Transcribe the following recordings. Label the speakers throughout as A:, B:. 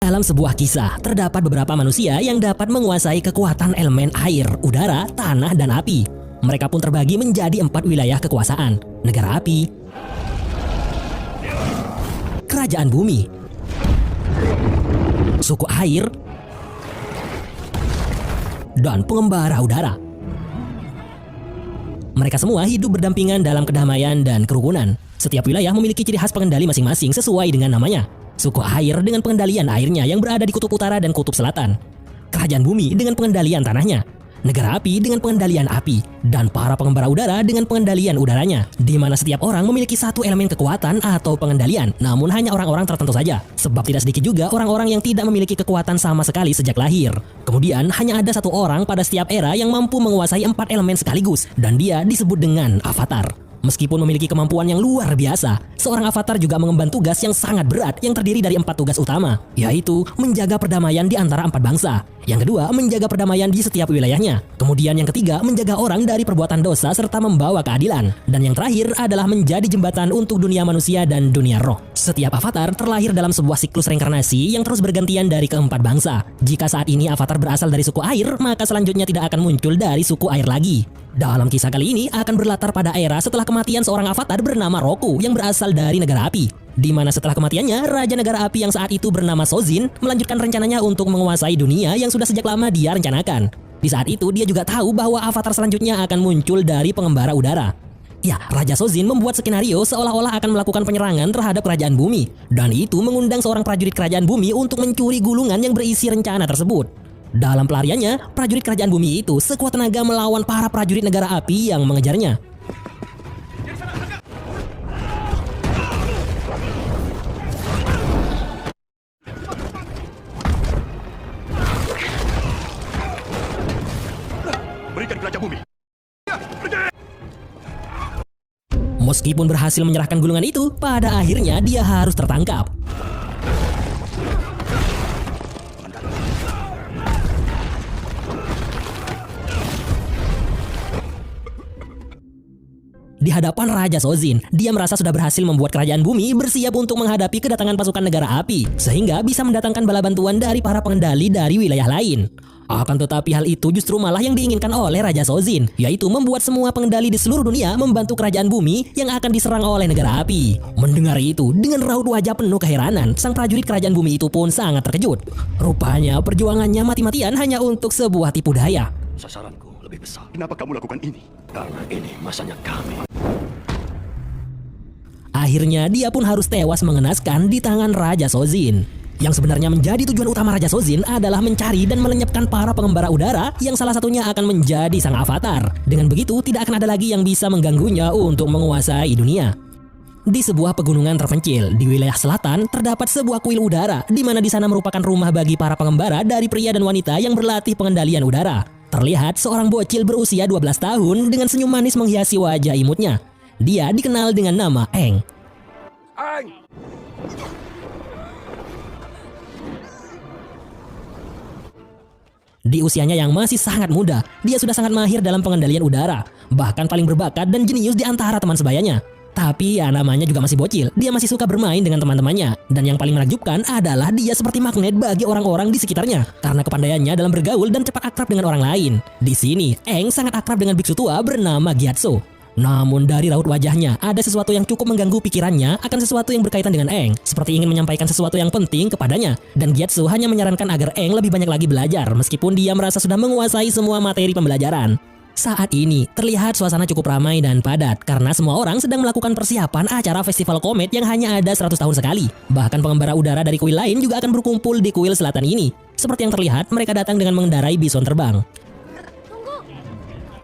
A: Dalam sebuah kisah, terdapat beberapa manusia yang dapat menguasai kekuatan elemen air, udara, tanah, dan api. Mereka pun terbagi menjadi 4 wilayah kekuasaan: negara api, kerajaan bumi, suku air, dan pengembara udara. Mereka semua hidup berdampingan dalam kedamaian dan kerukunan. Setiap wilayah memiliki ciri khas pengendali masing-masing sesuai dengan namanya. Suku air dengan pengendalian airnya yang berada di kutub utara dan kutub selatan. Kerajaan bumi dengan pengendalian tanahnya. Negara api dengan pengendalian api. Dan para pengembara udara dengan pengendalian udaranya. Di mana setiap orang memiliki satu elemen kekuatan atau pengendalian. Namun hanya orang-orang tertentu saja. Sebab tidak sedikit juga orang-orang yang tidak memiliki kekuatan sama sekali sejak lahir. Kemudian hanya ada satu orang pada setiap era yang mampu menguasai 4 elemen sekaligus. Dan dia disebut dengan avatar. Meskipun memiliki kemampuan yang luar biasa, seorang avatar juga mengemban tugas yang sangat berat yang terdiri dari 4 tugas utama, yaitu menjaga perdamaian di antara 4 bangsa. Yang kedua, menjaga perdamaian di setiap wilayahnya. Kemudian yang ketiga, menjaga orang dari perbuatan dosa serta membawa keadilan. Dan yang terakhir adalah menjadi jembatan untuk dunia manusia dan dunia roh. Setiap avatar terlahir dalam sebuah siklus reinkarnasi yang terus bergantian dari keempat bangsa. Jika saat ini avatar berasal dari suku air, maka selanjutnya tidak akan muncul dari suku air lagi. Dalam kisah kali ini akan berlatar pada era setelah kematian seorang avatar bernama Roku yang berasal dari negara api. Di mana setelah kematiannya, Raja Negara Api yang saat itu bernama Sozin melanjutkan rencananya untuk menguasai dunia yang sudah sejak lama dia rencanakan. Di saat itu dia juga tahu bahwa avatar selanjutnya akan muncul dari pengembara udara. Ya, Raja Sozin membuat skenario seolah-olah akan melakukan penyerangan terhadap kerajaan bumi. Dan itu mengundang seorang prajurit kerajaan bumi untuk mencuri gulungan yang berisi rencana tersebut. Dalam pelariannya, prajurit kerajaan bumi itu sekuat tenaga melawan para prajurit negara api yang mengejarnya.
B: Berikan kerajaan bumi.
A: Meskipun berhasil menyerahkan gulungan itu, pada akhirnya dia harus tertangkap. Di hadapan Raja Sozin, dia merasa sudah berhasil membuat kerajaan bumi bersiap untuk menghadapi kedatangan pasukan negara api, sehingga bisa mendatangkan bala bantuan dari para pengendali dari wilayah lain. Akan tetapi hal itu justru malah yang diinginkan oleh Raja Sozin, yaitu membuat semua pengendali di seluruh dunia membantu kerajaan bumi yang akan diserang oleh negara api. Mendengar itu, dengan raut wajah penuh keheranan, sang prajurit kerajaan bumi itu pun sangat terkejut. Rupanya perjuangannya mati-matian hanya untuk sebuah tipu daya.
B: Sasaranku lebih besar. Kenapa kamu lakukan ini? Karena ini masanya kami.
A: Akhirnya dia pun harus tewas mengenaskan di tangan Raja Sozin. Yang sebenarnya menjadi tujuan utama Raja Sozin adalah mencari dan melenyapkan para pengembara udara yang salah satunya akan menjadi sang avatar. Dengan begitu tidak akan ada lagi yang bisa mengganggunya untuk menguasai dunia. Di sebuah pegunungan terpencil di wilayah selatan terdapat sebuah kuil udara di mana di sana merupakan rumah bagi para pengembara dari pria dan wanita yang berlatih pengendalian udara. Terlihat seorang bocil berusia 12 tahun dengan senyum manis menghiasi wajah imutnya. Dia dikenal dengan nama Eng. Di usianya yang masih sangat muda, dia sudah sangat mahir dalam pengendalian udara, bahkan paling berbakat dan jenius di antara teman sebayanya. Tapi ya namanya juga masih bocil, dia masih suka bermain dengan teman-temannya. Dan yang paling menakjubkan adalah dia seperti magnet bagi orang-orang di sekitarnya karena kepandaiannya dalam bergaul dan cepat akrab dengan orang lain. Di sini, Eng sangat akrab dengan biksu tua bernama Gyatso. Namun dari raut wajahnya ada sesuatu yang cukup mengganggu pikirannya akan sesuatu yang berkaitan dengan Eng, seperti ingin menyampaikan sesuatu yang penting kepadanya. Dan Gyatso hanya menyarankan agar Eng lebih banyak lagi belajar meskipun dia merasa sudah menguasai semua materi pembelajaran. Saat ini terlihat suasana cukup ramai dan padat karena semua orang sedang melakukan persiapan acara festival komet yang hanya ada 100 tahun sekali. Bahkan pengembara udara dari kuil lain juga akan berkumpul di kuil selatan ini. Seperti yang terlihat, mereka datang dengan mengendarai bison terbang.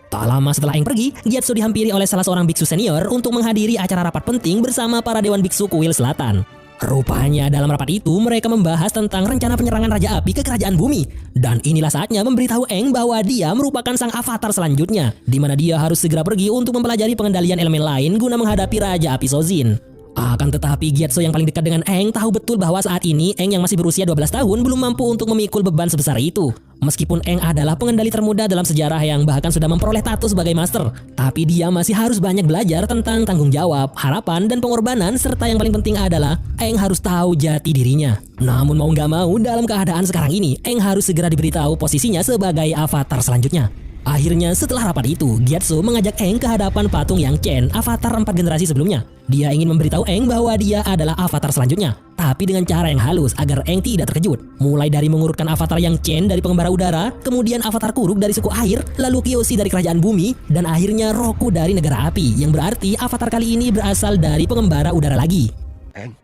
A: Tak lama setelah Eng pergi, Gyatso dihampiri oleh salah seorang biksu senior untuk menghadiri acara rapat penting bersama para dewan biksu kuil selatan. Rupanya dalam rapat itu mereka membahas tentang rencana penyerangan Raja Api ke kerajaan bumi. Dan inilah saatnya memberitahu Eng bahwa dia merupakan sang avatar selanjutnya, di mana dia harus segera pergi untuk mempelajari pengendalian elemen lain guna menghadapi Raja Api Sozin. Akan tetapi Gyatso yang paling dekat dengan Aang tahu betul bahwa saat ini Aang yang masih berusia 12 tahun belum mampu untuk memikul beban sebesar itu. Meskipun Aang adalah pengendali termuda dalam sejarah yang bahkan sudah memperoleh status sebagai master, tapi dia masih harus banyak belajar tentang tanggung jawab, harapan, dan pengorbanan, serta yang paling penting adalah Aang harus tahu jati dirinya. Namun mau nggak mau dalam keadaan sekarang ini, Aang harus segera diberitahu posisinya sebagai avatar selanjutnya. Akhirnya setelah rapat itu, Gyatso mengajak Aang ke hadapan patung Yang Chen, avatar 4 generasi sebelumnya. Dia ingin memberitahu Aang bahwa dia adalah avatar selanjutnya, tapi dengan cara yang halus agar Aang tidak terkejut. Mulai dari mengurutkan avatar Yang Chen dari pengembara udara, kemudian avatar Kuruk dari suku air, lalu Kyoshi dari kerajaan bumi, dan akhirnya Roku dari negara api, yang berarti avatar kali ini berasal dari pengembara udara lagi.
B: Aang,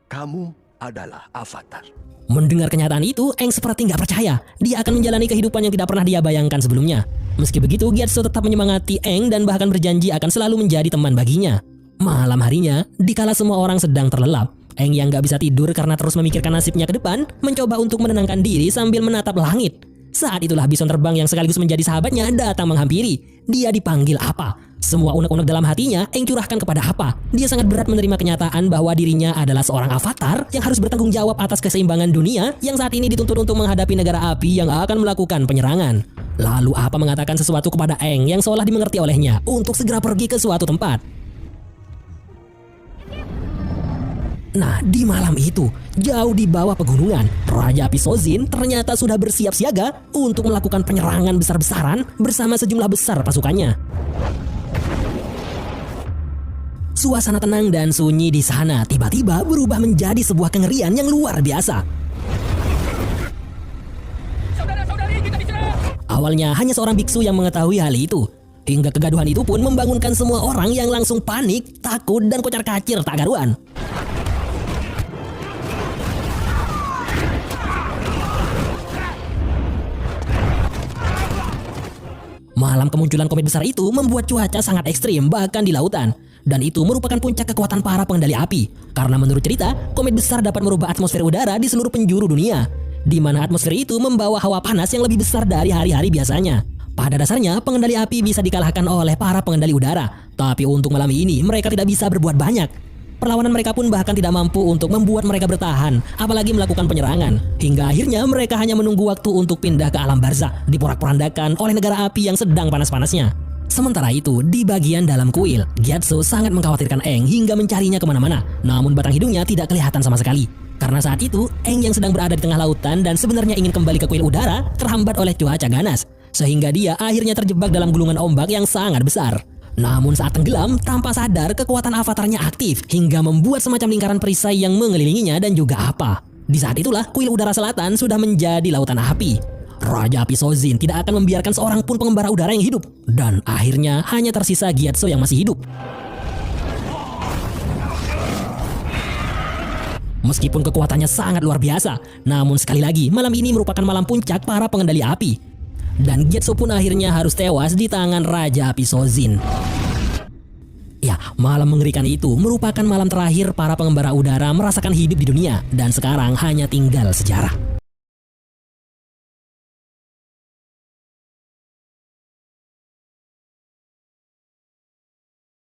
B: kamu adalah avatar.
A: Mendengar kenyataan itu, Aang seperti nggak percaya. Dia akan menjalani kehidupan yang tidak pernah dia bayangkan sebelumnya. Meski begitu, Gyatso tetap menyemangati Aang dan bahkan berjanji akan selalu menjadi teman baginya. Malam harinya, dikala semua orang sedang terlelap, Aang yang nggak bisa tidur karena terus memikirkan nasibnya ke depan, mencoba untuk menenangkan diri sambil menatap langit. Saat itulah bison terbang yang sekaligus menjadi sahabatnya datang menghampiri. Dia dipanggil apa? Semua unek-unek dalam hatinya Aang curahkan kepada apa. Dia sangat berat menerima kenyataan bahwa dirinya adalah seorang avatar yang harus bertanggung jawab atas keseimbangan dunia yang saat ini dituntut untuk menghadapi negara api yang akan melakukan penyerangan. Lalu apa mengatakan sesuatu kepada Aang yang seolah dimengerti olehnya untuk segera pergi ke suatu tempat. Nah, di malam itu, jauh di bawah pegunungan, Raja Api Sozin ternyata sudah bersiap siaga untuk melakukan penyerangan besar-besaran bersama sejumlah besar pasukannya. Suasana tenang dan sunyi di sana tiba-tiba berubah menjadi sebuah kengerian yang luar biasa.
C: Saudara-saudari, kita diserang!
A: Awalnya hanya seorang biksu yang mengetahui hal itu. Hingga kegaduhan itu pun membangunkan semua orang yang langsung panik, takut, dan kocar-kacir tak karuan. Malam kemunculan komet besar itu membuat cuaca sangat ekstrim bahkan di lautan. Dan itu merupakan puncak kekuatan para pengendali api. Karena menurut cerita, komet besar dapat merubah atmosfer udara di seluruh penjuru dunia. Di mana atmosfer itu membawa hawa panas yang lebih besar dari hari-hari biasanya. Pada dasarnya, pengendali api bisa dikalahkan oleh para pengendali udara. Tapi untuk malam ini, mereka tidak bisa berbuat banyak. Perlawanan mereka pun bahkan tidak mampu untuk membuat mereka bertahan, apalagi melakukan penyerangan. Hingga akhirnya mereka hanya menunggu waktu untuk pindah ke alam barzakh, diporak-porandakan oleh negara api yang sedang panas-panasnya. Sementara itu, di bagian dalam kuil, Gyatso sangat mengkhawatirkan Aang hingga mencarinya kemana-mana. Namun batang hidungnya tidak kelihatan sama sekali. Karena saat itu, Aang yang sedang berada di tengah lautan dan sebenarnya ingin kembali ke kuil udara terhambat oleh cuaca ganas. Sehingga dia akhirnya terjebak dalam gulungan ombak yang sangat besar. Namun saat tenggelam, tanpa sadar kekuatan avatarnya aktif hingga membuat semacam lingkaran perisai yang mengelilinginya dan juga apa. Di saat itulah kuil udara selatan sudah menjadi lautan api. Raja Api Sozin tidak akan membiarkan seorang pun pengembara udara yang hidup. Dan akhirnya hanya tersisa Gyatso yang masih hidup. Meskipun kekuatannya sangat luar biasa, namun sekali lagi malam ini merupakan malam puncak para pengendali api. Dan Gyatso pun akhirnya harus tewas di tangan Raja Api Sozin. Ya, malam mengerikan itu merupakan malam terakhir para pengembara udara merasakan hidup di dunia. Dan sekarang hanya tinggal sejarah.